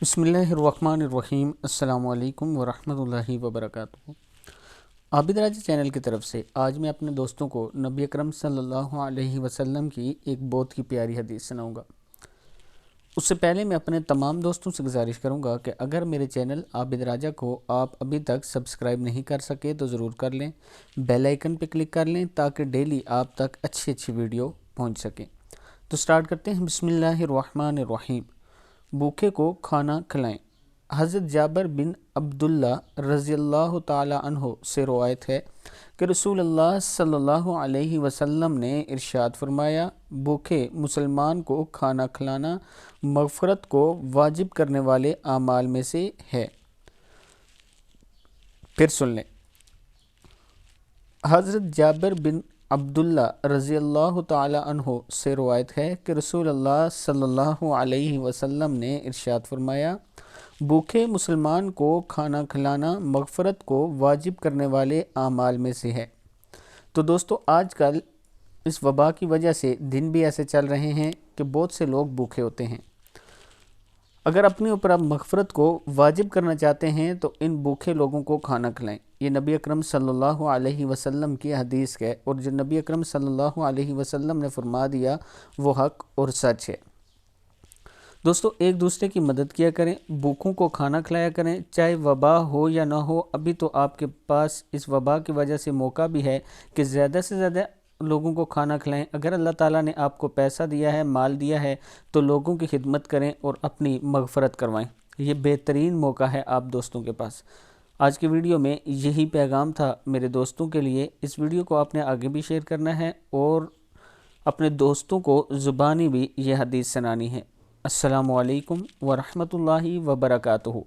बिस्मिल्लाहिर्रहमानिर्रहीम। अस्सलाम वालेकुम वरहमतुल्लाहि वबरकातुहू। आबिद राजा चैनल की तरफ से आज मैं अपने दोस्तों को नबी अकरम सल्लल्लाहु अलैहि वसल्लम की एक बहुत ही प्यारी हदीस सुनाऊंगा। उससे पहले मैं अपने तमाम दोस्तों से गुजारिश करूंगा कि अगर मेरे चैनल आबिद राजा को आप अभी तक सब्सक्राइब नहीं कर सके तो ज़रूर कर लें, बेल आइकन पर क्लिक कर लें ताकि डेली आप तक अच्छी अच्छी वीडियो पहुँच सकें। तो स्टार्ट करते हैं। बिस्मिल्लाहिर्रहमानिर्रहीम। भूखे को खाना खिलाएं। हज़रत जाबिर बिन अब्दुल्ला रज़ियल्लाहु ताला अन्हो से रवायत है कि रसूल अल्लाह सल्लल्लाहु अलैहि वसल्लम ने इरशाद फरमाया, भूखे मुसलमान को खाना खिलाना मग़फ़रत को वाजिब करने वाले आमाल में से है। फिर सुन लें। हज़रत जाबिर बिन अब्दुल्ला रज़ियल्लाहु ताला अन्हो से रवायत है कि रसूल अल्लाह सल्लल्लाहु अलैहि वसल्लम ने इरशाद फरमाया, भूखे मुसलमान को खाना खिलाना मग़फ़रत को वाजिब करने वाले आमाल में से है। तो दोस्तों, आजकल इस वबा की वजह से दिन भी ऐसे चल रहे हैं कि बहुत से लोग भूखे होते हैं। अगर अपने ऊपर आप मग़फ़रत को वाजिब करना चाहते हैं तो इन भूखे लोगों को खाना खिलाएं। ये नबी अकरम सल्लल्लाहु अलैहि वसल्लम की हदीस है और जो नबी अकरम सल्लल्लाहु अलैहि वसल्लम ने फरमा दिया वो हक़ और सच है। दोस्तों, एक दूसरे की मदद किया करें, भूखों को खाना खिलाया करें, चाहे वबा हो या ना हो। अभी तो आपके पास इस वबा की वजह से मौका भी है कि ज़्यादा से ज़्यादा लोगों को खाना खिलाएं। अगर अल्लाह ताला ने आपको पैसा दिया है, माल दिया है, तो लोगों की खिदमत करें और अपनी मग़फ़रत करवाएं। ये बेहतरीन मौका है आप दोस्तों के पास। आज की वीडियो में यही पैगाम था मेरे दोस्तों के लिए। इस वीडियो को आपने आगे भी शेयर करना है और अपने दोस्तों को ज़ुबानी भी ये हदीस सुनानी है। अस्सलामु अलैकुम वरहमतुल्लाहि वबरकातुहू।